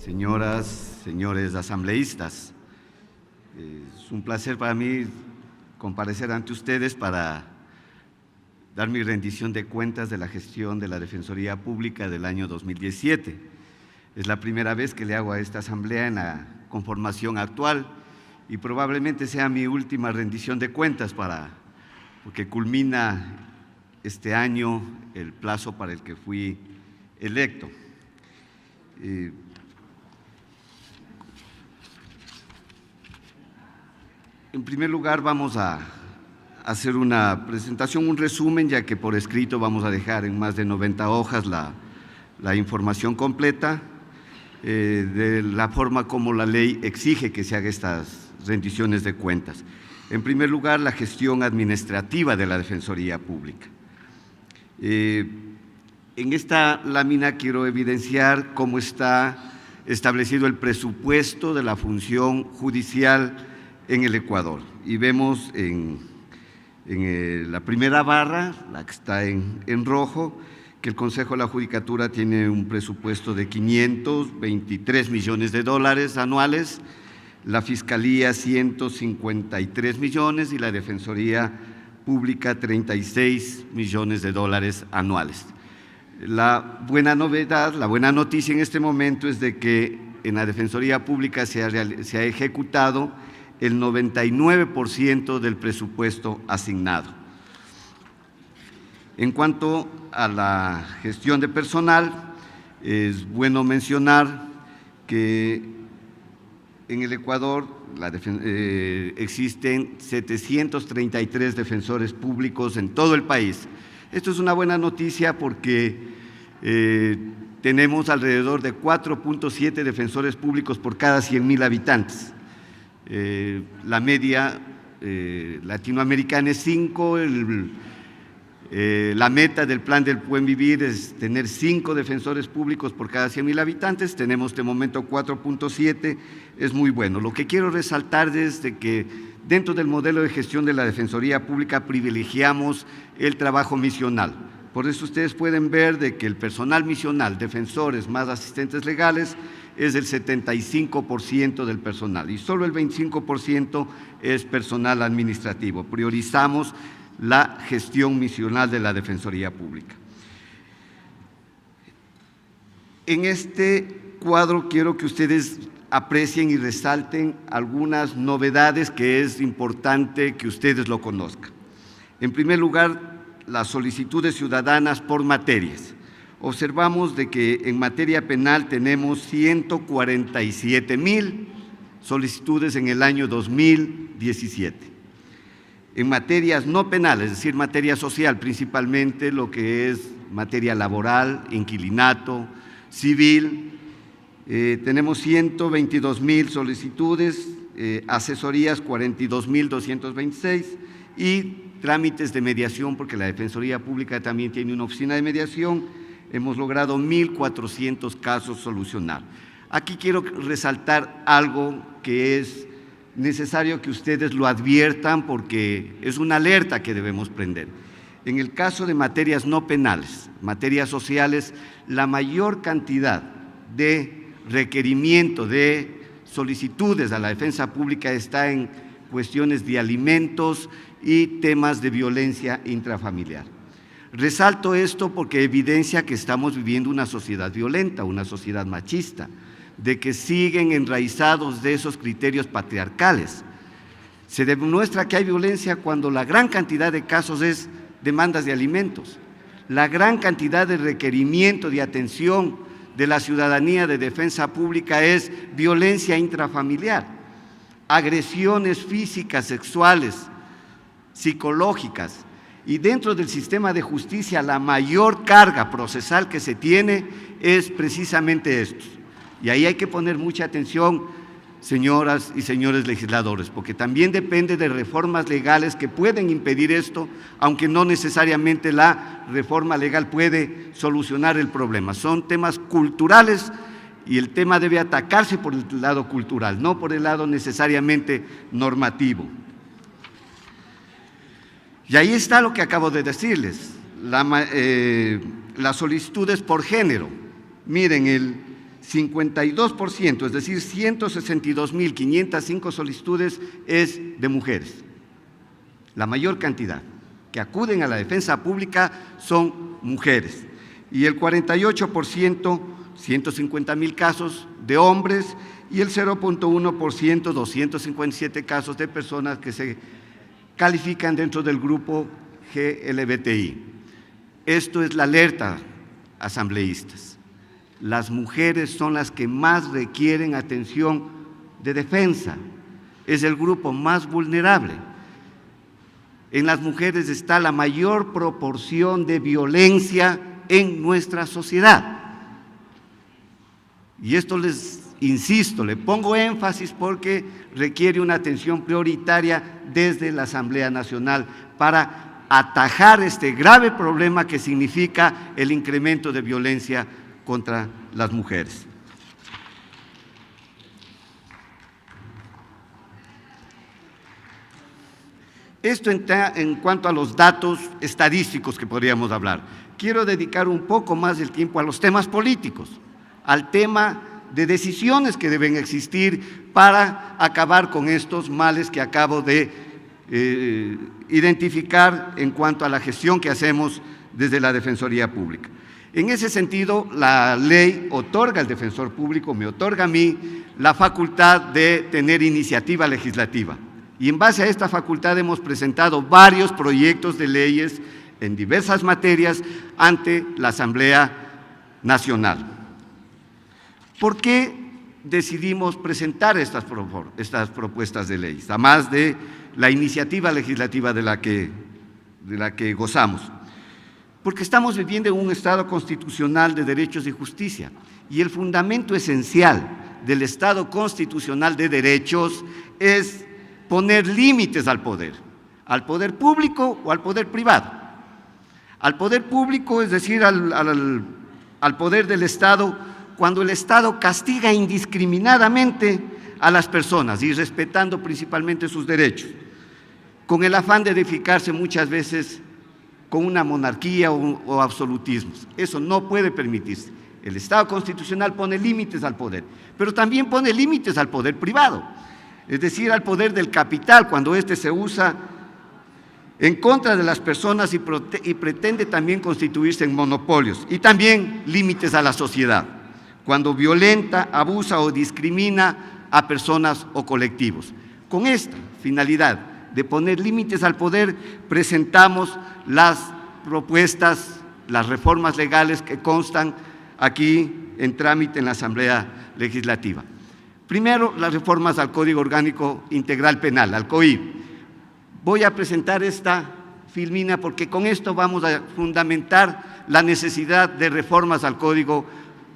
señoras, señores asambleístas, es un placer para mí comparecer ante ustedes para dar mi rendición de cuentas de la gestión de la Defensoría Pública del año 2017. Es la primera vez que le hago a esta asamblea en la conformación actual y probablemente sea mi última rendición de cuentas porque culmina este año el plazo para el que fui electo. En primer lugar, vamos a hacer una presentación, un resumen, ya que por escrito vamos a dejar en más de 90 hojas la información completa de la forma como la ley exige que se haga estas rendiciones de cuentas. En primer lugar, la gestión administrativa de la Defensoría Pública. En esta lámina quiero evidenciar cómo está establecido el presupuesto de la función judicial en el Ecuador. Y vemos en la primera barra, la que está en rojo, que el Consejo de la Judicatura tiene un presupuesto de 523 millones de dólares anuales, la Fiscalía 153 millones y la Defensoría Pública 36 millones de dólares anuales. La buena novedad, la buena noticia en este momento es de que en la Defensoría Pública se ha ejecutado el 99% del presupuesto asignado. En cuanto a la gestión de personal, es bueno mencionar que en el Ecuador existen 733 defensores públicos en todo el país. Esto es una buena noticia porque tenemos alrededor de 4.7 defensores públicos por cada 100.000 habitantes. La media latinoamericana es 5, la meta del Plan del Buen Vivir es tener 5 defensores públicos por cada 100.000 habitantes, tenemos de momento 4.7, es muy bueno. Lo que quiero resaltar es de que dentro del modelo de gestión de la Defensoría Pública privilegiamos el trabajo misional. Por eso ustedes pueden ver de que el personal misional, defensores más asistentes legales, es el 75% del personal y solo el 25% es personal administrativo. Priorizamos la gestión misional de la Defensoría Pública. En este cuadro quiero que ustedes aprecien y resalten algunas novedades que es importante que ustedes lo conozcan. En primer lugar, las solicitudes ciudadanas por materias. Observamos de que en materia penal tenemos 147,000 solicitudes en el año 2017. En materias no penales, es decir, materia social, principalmente lo que es materia laboral, inquilinato, civil, tenemos 122,000 solicitudes, asesorías 42,226 y trámites de mediación, porque la Defensoría Pública también tiene una oficina de mediación, hemos logrado 1,400 casos solucionar. Aquí quiero resaltar algo que es necesario que ustedes lo adviertan porque es una alerta que debemos prender. En el caso de materias no penales, materias sociales, la mayor cantidad de requerimiento de solicitudes a la defensa pública está en cuestiones de alimentos y temas de violencia intrafamiliar. Resalto esto porque evidencia que estamos viviendo una sociedad violenta, una sociedad machista, de que siguen enraizados de esos criterios patriarcales. Se demuestra que hay violencia cuando la gran cantidad de casos es demandas de alimentos, la gran cantidad de requerimiento de atención de la ciudadanía de defensa pública es violencia intrafamiliar, agresiones físicas, sexuales, psicológicas, y dentro del sistema de justicia la mayor carga procesal que se tiene es precisamente esto. Y ahí hay que poner mucha atención, señoras y señores legisladores, porque también depende de reformas legales que pueden impedir esto, aunque no necesariamente la reforma legal puede solucionar el problema. Son temas culturales y el tema debe atacarse por el lado cultural, no por el lado necesariamente normativo. Y ahí está lo que acabo de decirles, las solicitudes por género. Miren, el 52%, es decir, 162.505 solicitudes es de mujeres. La mayor cantidad que acuden a la defensa pública son mujeres. Y el 48%, 150.000 casos de hombres, y el 0.1%, 257 casos de personas que se califican dentro del grupo GLBTI. Esto es la alerta, asambleístas. Las mujeres son las que más requieren atención de defensa. Es el grupo más vulnerable. En las mujeres está la mayor proporción de violencia en nuestra sociedad. Y esto les insisto, le pongo énfasis porque requiere una atención prioritaria desde la Asamblea Nacional para atajar este grave problema que significa el incremento de violencia contra las mujeres. Esto en cuanto a los datos estadísticos que podríamos hablar. Quiero dedicar un poco más del tiempo a los temas políticos, al tema de decisiones que deben existir para acabar con estos males que acabo de identificar en cuanto a la gestión que hacemos desde la Defensoría Pública. En ese sentido, la ley otorga al defensor público, me otorga a mí, la facultad de tener iniciativa legislativa. Y en base a esta facultad hemos presentado varios proyectos de leyes en diversas materias ante la Asamblea Nacional. ¿Por qué decidimos presentar estas propuestas de ley, además de la iniciativa legislativa de la que gozamos? Porque estamos viviendo en un Estado constitucional de derechos y justicia, y el fundamento esencial del Estado constitucional de derechos es poner límites al poder público o al poder privado. Al poder público, es decir, al poder del Estado, cuando el Estado castiga indiscriminadamente a las personas y respetando principalmente sus derechos, con el afán de edificarse muchas veces con una monarquía o absolutismos. Eso no puede permitirse. El Estado constitucional pone límites al poder, pero también pone límites al poder privado, es decir, al poder del capital, cuando éste se usa en contra de las personas y pretende también constituirse en monopolios, y también límites a la sociedad, cuando violenta, abusa o discrimina a personas o colectivos. Con esta finalidad de poner límites al poder, presentamos las propuestas, las reformas legales que constan aquí en trámite en la Asamblea Legislativa. Primero, las reformas al Código Orgánico Integral Penal, al COIP. Voy a presentar esta filmina porque con esto vamos a fundamentar la necesidad de reformas al Código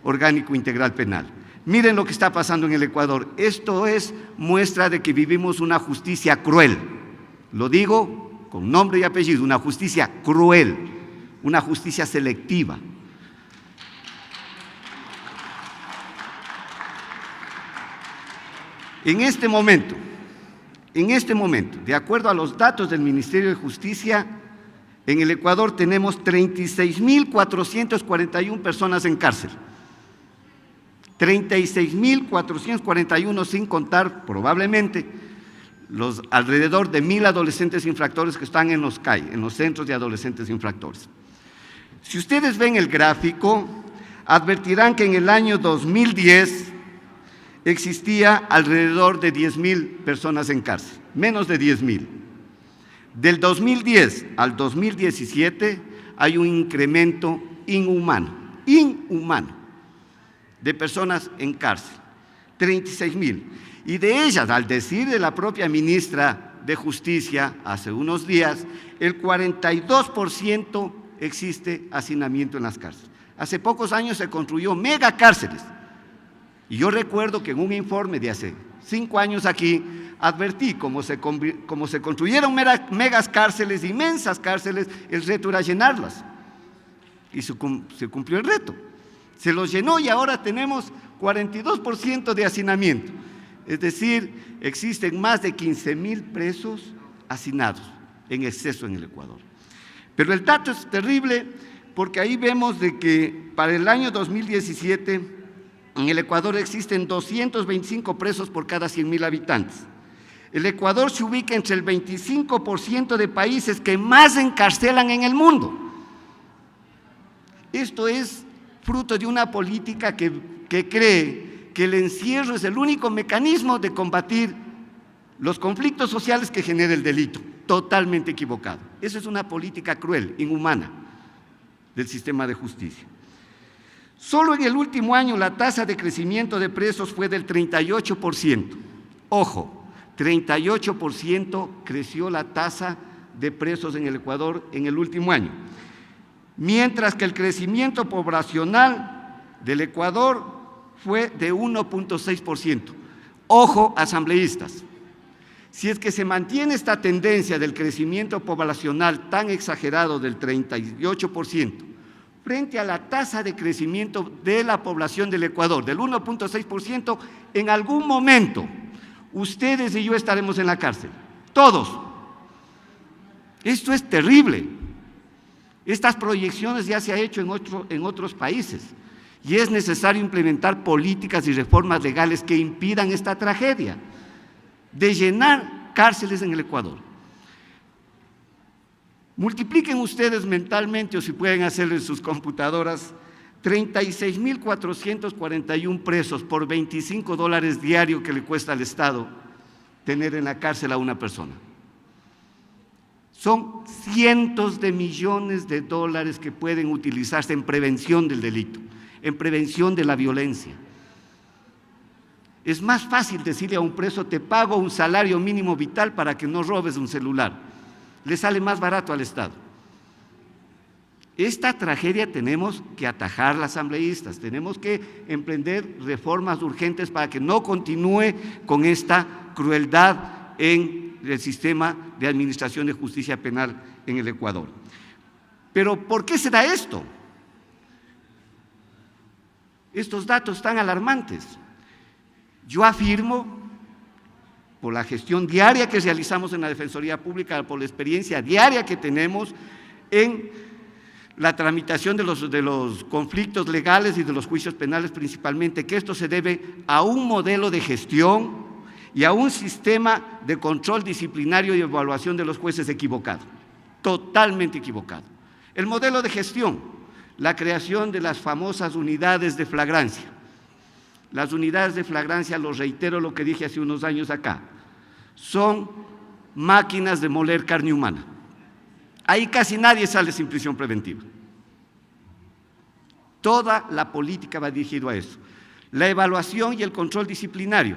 Orgánico Integral Penal. Miren lo que está pasando en el Ecuador. Esto es muestra de que vivimos una justicia cruel. Lo digo con nombre y apellido, una justicia cruel, una justicia selectiva. En este momento, de acuerdo a los datos del Ministerio de Justicia, en el Ecuador tenemos 36.441 personas en cárcel. 36.441 sin contar probablemente los alrededor de 1.000 adolescentes infractores que están en los CAI, en los centros de adolescentes infractores. Si ustedes ven el gráfico, advertirán que en el año 2010 existía alrededor de 10.000 personas en cárcel, menos de 10.000. Del 2010 al 2017 hay un incremento inhumano de personas en cárcel, 36.000. Y de ellas, al decir de la propia ministra de Justicia hace unos días, el 42% existe hacinamiento en las cárceles. Hace pocos años se construyó megacárceles. Y yo recuerdo que en un informe de hace 5 años aquí, advertí cómo se construyeron megas cárceles, inmensas cárceles, el reto era llenarlas. Y se cumplió el reto. Se los llenó y ahora tenemos 42% de hacinamiento. Es decir, existen más de 15.000 presos hacinados en exceso en el Ecuador. Pero el dato es terrible porque ahí vemos de que para el año 2017 En el Ecuador existen 225 presos por cada 100.000 habitantes. El Ecuador se ubica entre el 25% de países que más encarcelan en el mundo. Esto es fruto de una política que cree que el encierro es el único mecanismo de combatir los conflictos sociales que genera el delito. Totalmente equivocado. Eso es una política cruel, inhumana del sistema de justicia. Solo en el último año la tasa de crecimiento de presos fue del 38%. Ojo, 38% creció la tasa de presos en el Ecuador en el último año, mientras que el crecimiento poblacional del Ecuador fue de 1.6%. Ojo, asambleístas, si es que se mantiene esta tendencia del crecimiento poblacional tan exagerado del 38%, frente a la tasa de crecimiento de la población del Ecuador, del 1.6%, en algún momento ustedes y yo estaremos en la cárcel, todos. Esto es terrible. Estas proyecciones ya se han hecho en otros países y es necesario implementar políticas y reformas legales que impidan esta tragedia de llenar cárceles en el Ecuador. Multipliquen ustedes mentalmente, o si pueden hacerlo en sus computadoras, 36.441 presos por $25 diario que le cuesta al Estado tener en la cárcel a una persona. Son cientos de millones de dólares que pueden utilizarse en prevención del delito, en prevención de la violencia. Es más fácil decirle a un preso: te pago un salario mínimo vital para que no robes un celular. Le sale más barato al Estado. Esta tragedia tenemos que atajarla, asambleístas, tenemos que emprender reformas urgentes para que no continúe con esta crueldad en el sistema de administración de justicia penal en el Ecuador. Pero ¿por qué se da esto? Estos datos tan alarmantes. Yo afirmo, por la gestión diaria que realizamos en la Defensoría Pública, por la experiencia diaria que tenemos en la tramitación de los conflictos legales y de los juicios penales principalmente, que esto se debe a un modelo de gestión y a un sistema de control disciplinario y evaluación de los jueces equivocado, totalmente equivocado. El modelo de gestión, la creación de las famosas unidades de flagrancia. Las unidades de flagrancia, lo reitero lo que dije hace unos años acá, son máquinas de moler carne humana. Ahí casi nadie sale sin prisión preventiva. Toda la política va dirigido a eso. La evaluación y el control disciplinario.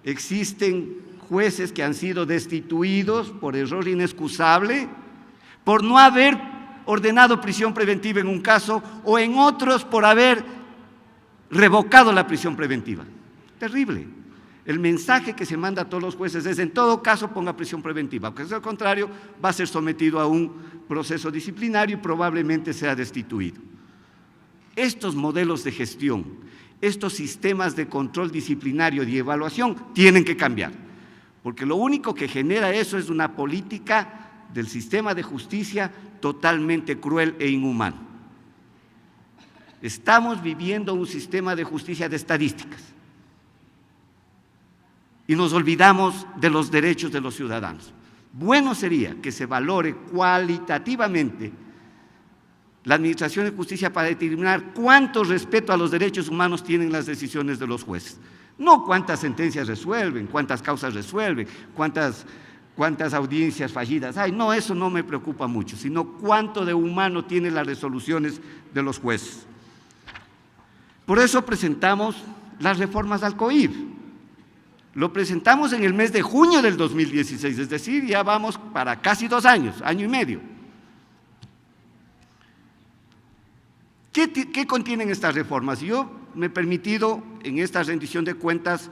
Existen jueces que han sido destituidos por error inexcusable, por no haber ordenado prisión preventiva en un caso, o en otros por haber revocado la prisión preventiva. Terrible. El mensaje que se manda a todos los jueces es: en todo caso ponga prisión preventiva, aunque sea lo contrario, va a ser sometido a un proceso disciplinario y probablemente sea destituido. Estos modelos de gestión, estos sistemas de control disciplinario y evaluación tienen que cambiar, porque lo único que genera eso es una política del sistema de justicia totalmente cruel e inhumano. Estamos viviendo un sistema de justicia de estadísticas y nos olvidamos de los derechos de los ciudadanos. Bueno sería que se valore cualitativamente la administración de justicia para determinar cuánto respeto a los derechos humanos tienen las decisiones de los jueces. No cuántas sentencias resuelven, cuántas causas resuelven, cuántas audiencias fallidas hay. No, eso no me preocupa mucho, sino cuánto de humano tienen las resoluciones de los jueces. Por eso presentamos las reformas al COIP. Lo presentamos en el mes de junio del 2016, es decir, ya vamos para casi 2 años, año y medio. ¿Qué contienen estas reformas? Yo me he permitido en esta rendición de cuentas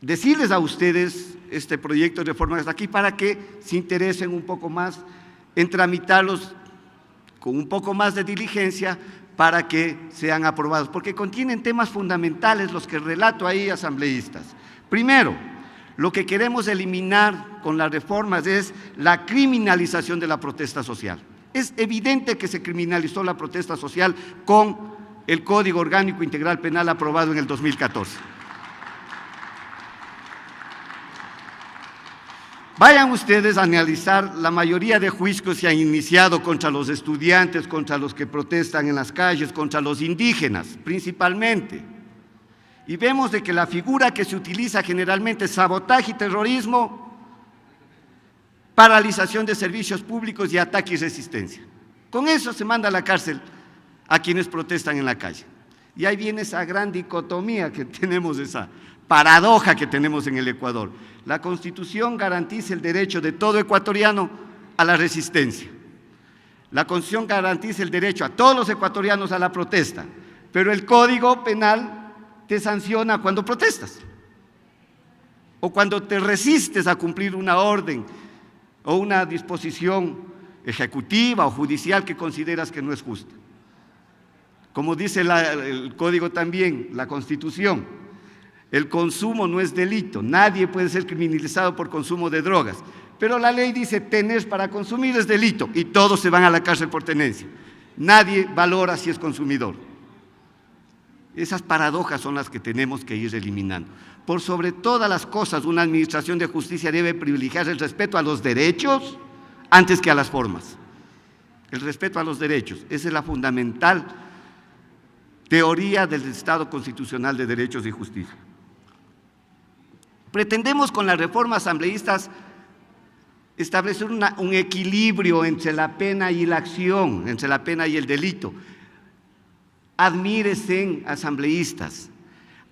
decirles a ustedes este proyecto de reforma hasta aquí para que se interesen un poco más en tramitarlos con un poco más de diligencia para que sean aprobados, porque contienen temas fundamentales los que relato ahí, asambleístas. Primero, lo que queremos eliminar con las reformas es la criminalización de la protesta social. Es evidente que se criminalizó la protesta social con el Código Orgánico Integral Penal aprobado en el 2014. Vayan ustedes a analizar la mayoría de juicios que se han iniciado contra los estudiantes, contra los que protestan en las calles, contra los indígenas, principalmente. Y vemos de que la figura que se utiliza generalmente es sabotaje y terrorismo, paralización de servicios públicos y ataque y resistencia. Con eso se manda a la cárcel a quienes protestan en la calle. Y ahí viene esa gran dicotomía que tenemos, esa paradoja que tenemos en el Ecuador. La Constitución garantiza el derecho de todo ecuatoriano a la resistencia. La Constitución garantiza el derecho a todos los ecuatorianos a la protesta, pero el Código Penal te sanciona cuando protestas o cuando te resistes a cumplir una orden o una disposición ejecutiva o judicial que consideras que no es justa. Como dice el Código también, la Constitución, el consumo no es delito, nadie puede ser criminalizado por consumo de drogas, pero la ley dice tener para consumir es delito y todos se van a la cárcel por tenencia. Nadie valora si es consumidor. Esas paradojas son las que tenemos que ir eliminando. Por sobre todas las cosas, una administración de justicia debe privilegiar el respeto a los derechos antes que a las formas. El respeto a los derechos, esa es la fundamental teoría del Estado constitucional de derechos y justicia. Pretendemos con las reformas asambleístas establecer un equilibrio entre la pena y la acción, entre la pena y el delito. Admíresen, asambleístas,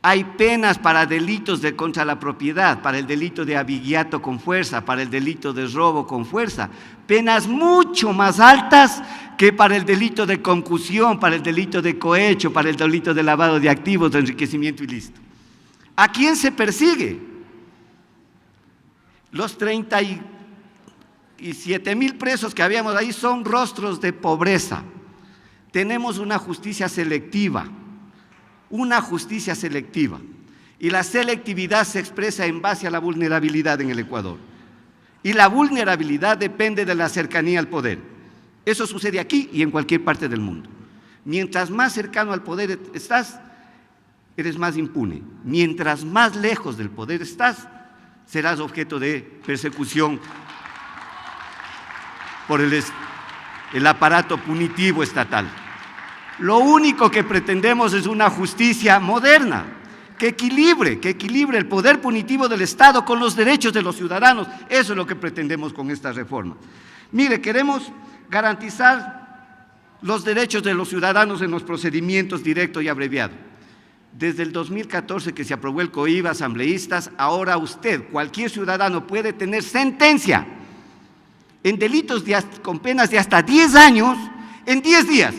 hay penas para delitos contra la propiedad, para el delito de abigeato con fuerza, para el delito de robo con fuerza, penas mucho más altas que para el delito de concusión, para el delito de cohecho, para el delito de lavado de activos, de enriquecimiento ilícito. ¿A quién se persigue? Los 37,000 presos que habíamos ahí son rostros de pobreza. Tenemos una justicia selectiva, y la selectividad se expresa en base a la vulnerabilidad en el Ecuador. Y la vulnerabilidad depende de la cercanía al poder. Eso sucede aquí y en cualquier parte del mundo. Mientras más cercano al poder estás, eres más impune. Mientras más lejos del poder estás, serás objeto de persecución por el aparato punitivo estatal. Lo único que pretendemos es una justicia moderna, que equilibre el poder punitivo del Estado con los derechos de los ciudadanos. Eso es lo que pretendemos con esta reforma. Mire, queremos garantizar los derechos de los ciudadanos en los procedimientos directos y abreviados. Desde el 2014 que se aprobó el COIVA, asambleístas, ahora usted, cualquier ciudadano, puede tener sentencia en delitos con penas de hasta 10 años en 10 días.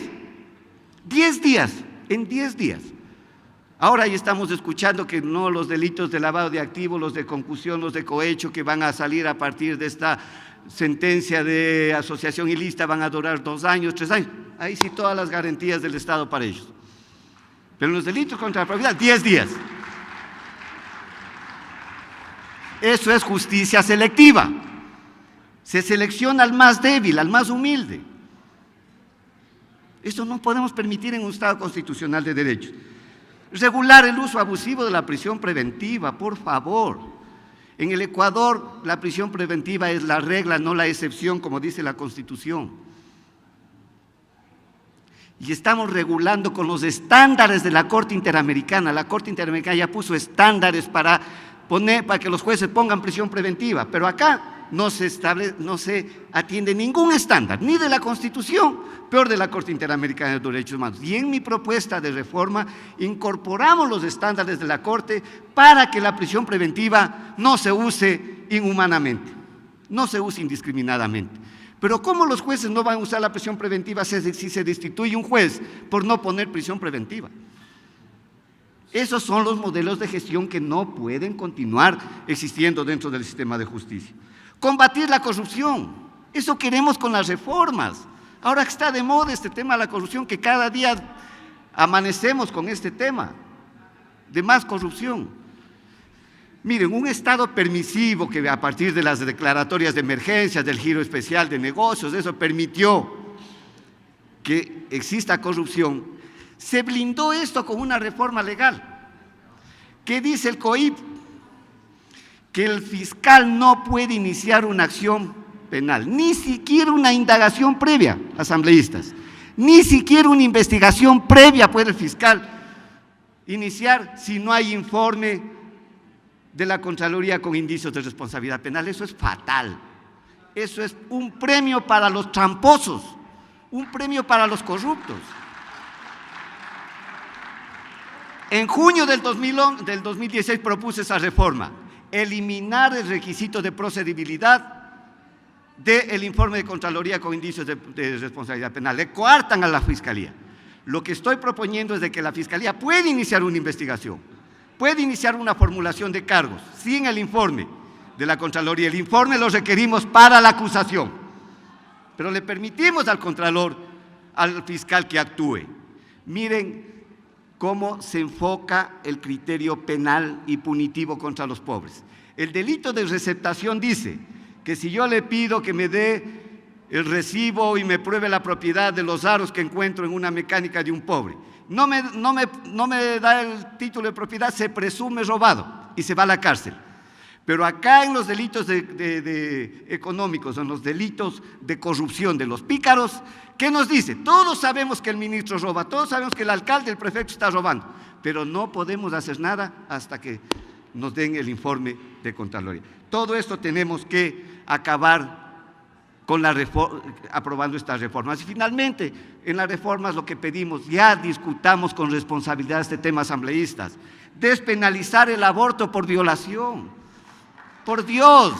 10 días, en 10 días. Ahora ya estamos escuchando que no, los delitos de lavado de activos, los de concusión, los de cohecho, que van a salir a partir de esta sentencia de asociación ilícita, van a durar 2 años, 3 años. Ahí sí todas las garantías del Estado para ellos. Pero en los delitos contra la propiedad, 10 días. Eso es justicia selectiva. Se selecciona al más débil, al más humilde. Esto no podemos permitir en un Estado constitucional de derechos. Regular el uso abusivo de la prisión preventiva, por favor. En el Ecuador, la prisión preventiva es la regla, no la excepción, como dice la Constitución. Y estamos regulando con los estándares de la Corte Interamericana. La Corte Interamericana ya puso estándares para que los jueces pongan prisión preventiva, pero acá no se atiende ningún estándar, ni de la Constitución, peor de la Corte Interamericana de Derechos Humanos. Y en mi propuesta de reforma incorporamos los estándares de la Corte para que la prisión preventiva no se use inhumanamente, no se use indiscriminadamente. Pero ¿cómo los jueces no van a usar la prisión preventiva si se destituye un juez por no poner prisión preventiva? Esos son los modelos de gestión que no pueden continuar existiendo dentro del sistema de justicia. Combatir la corrupción, eso queremos con las reformas. Ahora está de moda este tema de la corrupción, que cada día amanecemos con este tema de más corrupción. Miren, un Estado permisivo que a partir de las declaratorias de emergencia, del giro especial de negocios, eso permitió que exista corrupción, Se blindó esto con una reforma legal. ¿Qué dice el COIP? Que el fiscal no puede iniciar una acción penal, ni siquiera una indagación previa, asambleístas, ni siquiera una investigación previa puede el fiscal iniciar si no hay informe de la Contraloría con indicios de responsabilidad penal. Eso es fatal. Eso es un premio para los tramposos, un premio para los corruptos. En junio del 2016 propuse esa reforma, eliminar el requisito de procedibilidad del informe de Contraloría con indicios de responsabilidad penal. Le coartan a la Fiscalía. Lo que estoy proponiendo es de que la Fiscalía puede iniciar una investigación, puede iniciar una formulación de cargos sin el informe de la Contraloría. El informe lo requerimos para la acusación, pero le permitimos al Contralor, al fiscal que actúe. Miren cómo se enfoca el criterio penal y punitivo contra los pobres. El delito de receptación dice que si yo le pido que me dé el recibo y me pruebe la propiedad de los aros que encuentro en una mecánica de un pobre, no me da el título de propiedad, se presume robado y se va a la cárcel. Pero acá en los delitos económicos, en los delitos de corrupción de los pícaros, ¿qué nos dice? Todos sabemos que el ministro roba, todos sabemos que el alcalde, el prefecto está robando, pero no podemos hacer nada hasta que nos den el informe de Contraloría. Todo esto tenemos que acabar con aprobando estas reformas. Y finalmente, en las reformas lo que pedimos, ya discutamos con responsabilidad este tema, asambleístas, despenalizar el aborto por violación. Por Dios,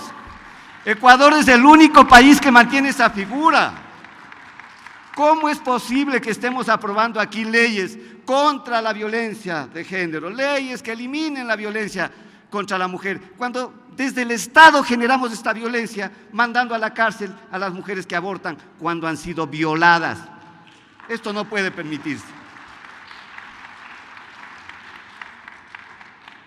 Ecuador es el único país que mantiene esa figura. ¿Cómo es posible que estemos aprobando aquí leyes contra la violencia de género, leyes que eliminen la violencia contra la mujer, cuando desde el Estado generamos esta violencia, mandando a la cárcel a las mujeres que abortan cuando han sido violadas? Esto no puede permitirse.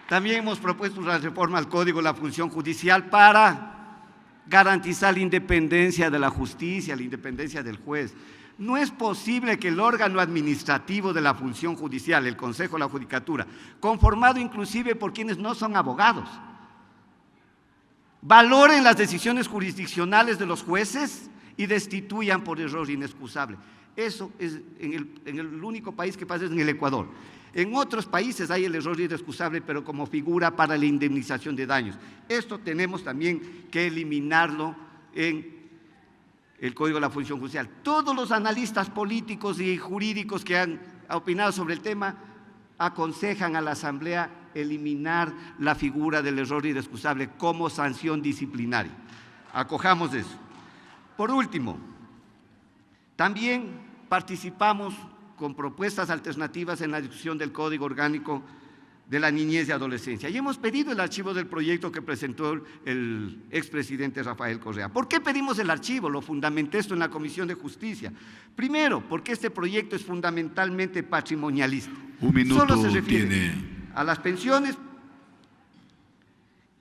También hemos propuesto una reforma al Código de la Función Judicial para garantizar la independencia de la justicia, la independencia del juez. No es posible que el órgano administrativo de la función judicial, el Consejo de la Judicatura, conformado inclusive por quienes no son abogados, valoren las decisiones jurisdiccionales de los jueces y destituyan por error inexcusable. Eso es en el único país que pasa es en el Ecuador. En otros países hay el error inexcusable, pero como figura para la indemnización de daños. Esto tenemos también que eliminarlo en el Código de la Función Judicial. Todos los analistas políticos y jurídicos que han opinado sobre el tema aconsejan a la Asamblea eliminar la figura del error inexcusable como sanción disciplinaria. Acojamos eso. Por último, también participamos con propuestas alternativas en la discusión del Código Orgánico de la Niñez y Adolescencia. Y hemos pedido el archivo del proyecto que presentó el expresidente Rafael Correa. ¿Por qué pedimos el archivo? Lo fundamenté esto en la Comisión de Justicia. Primero, porque este proyecto es fundamentalmente patrimonialista. Un minuto. Solo se refiere a las pensiones,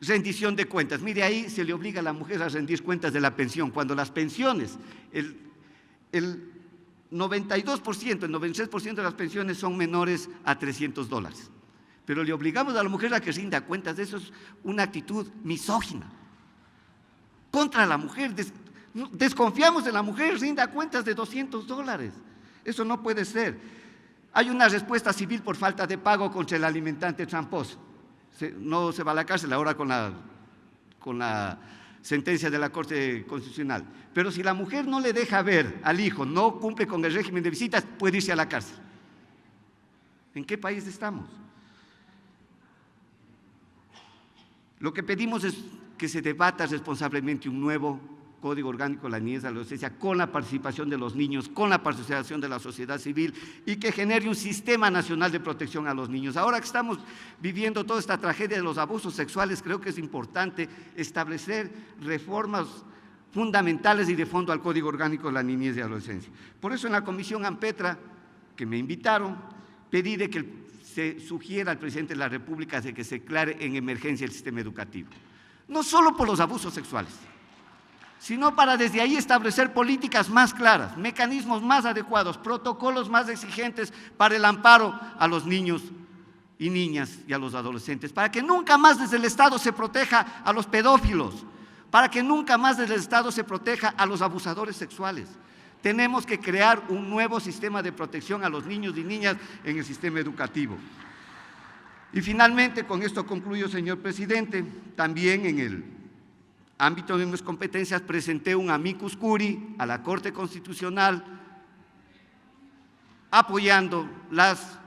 rendición de cuentas. Mire, ahí se le obliga a la mujer a rendir cuentas de la pensión, cuando las pensiones, el 92%, el 96% de las pensiones son menores a $300. Pero le obligamos a la mujer a que rinda cuentas. De eso es una actitud misógina contra la mujer. Desconfiamos de la mujer, rinda cuentas de $200. Eso no puede ser. Hay una respuesta civil por falta de pago contra el alimentante tramposo. No se va a la cárcel ahora con la sentencia de la Corte Constitucional. Pero si la mujer no le deja ver al hijo, no cumple con el régimen de visitas, puede irse a la cárcel. ¿En qué país estamos? Lo que pedimos es que se debata responsablemente un nuevo Código Orgánico de la Niñez y la Adolescencia con la participación de los niños, con la participación de la sociedad civil y que genere un sistema nacional de protección a los niños. Ahora que estamos viviendo toda esta tragedia de los abusos sexuales, creo que es importante establecer reformas fundamentales y de fondo al Código Orgánico de la Niñez y la Adolescencia. Por eso en la Comisión Ampetra, que me invitaron, pedí de que se sugiera al presidente de la República de que se declare en emergencia el sistema educativo. No solo por los abusos sexuales, sino para desde ahí establecer políticas más claras, mecanismos más adecuados, protocolos más exigentes para el amparo a los niños y niñas y a los adolescentes, para que nunca más desde el Estado se proteja a los pedófilos, para que nunca más desde el Estado se proteja a los abusadores sexuales. Tenemos que crear un nuevo sistema de protección a los niños y niñas en el sistema educativo. Y finalmente, con esto concluyo, señor presidente, también en el ámbito de mis competencias presenté un amicus curiae a la Corte Constitucional apoyando las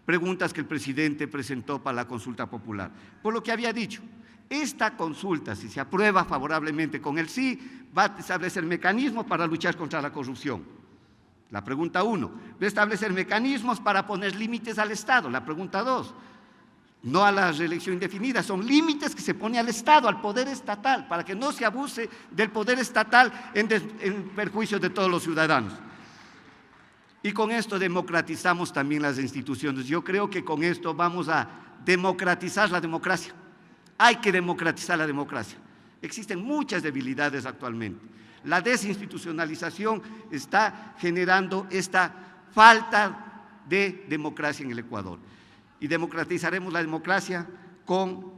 preguntas que el presidente presentó para la consulta popular. Por lo que había dicho, esta consulta, si se aprueba favorablemente con el sí, va a establecer mecanismos para luchar contra la corrupción. La pregunta 1, va a establecer mecanismos para poner límites al Estado. La pregunta 2, no a la reelección indefinida, son límites que se pone al Estado, al poder estatal, para que no se abuse del poder estatal en perjuicio de todos los ciudadanos. Y con esto democratizamos también las instituciones. Yo creo que con esto vamos a democratizar la democracia. Hay que democratizar la democracia. Existen muchas debilidades actualmente. La desinstitucionalización está generando esta falta de democracia en el Ecuador. Y democratizaremos la democracia con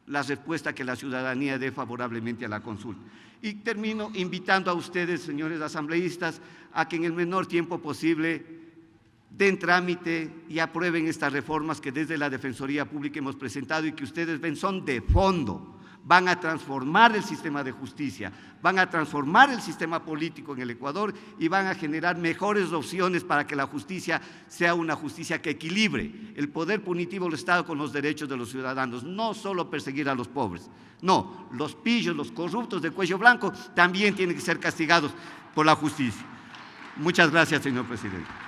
la respuesta que la ciudadanía dé favorablemente a la consulta. Y termino invitando a ustedes, señores asambleístas, a que en el menor tiempo posible den trámite y aprueben estas reformas que desde la Defensoría Pública hemos presentado y que ustedes ven son de fondo. Van a transformar el sistema de justicia, van a transformar el sistema político en el Ecuador y van a generar mejores opciones para que la justicia sea una justicia que equilibre el poder punitivo del Estado con los derechos de los ciudadanos, no solo perseguir a los pobres. No, los pillos, los corruptos de cuello blanco también tienen que ser castigados por la justicia. Muchas gracias, señor presidente.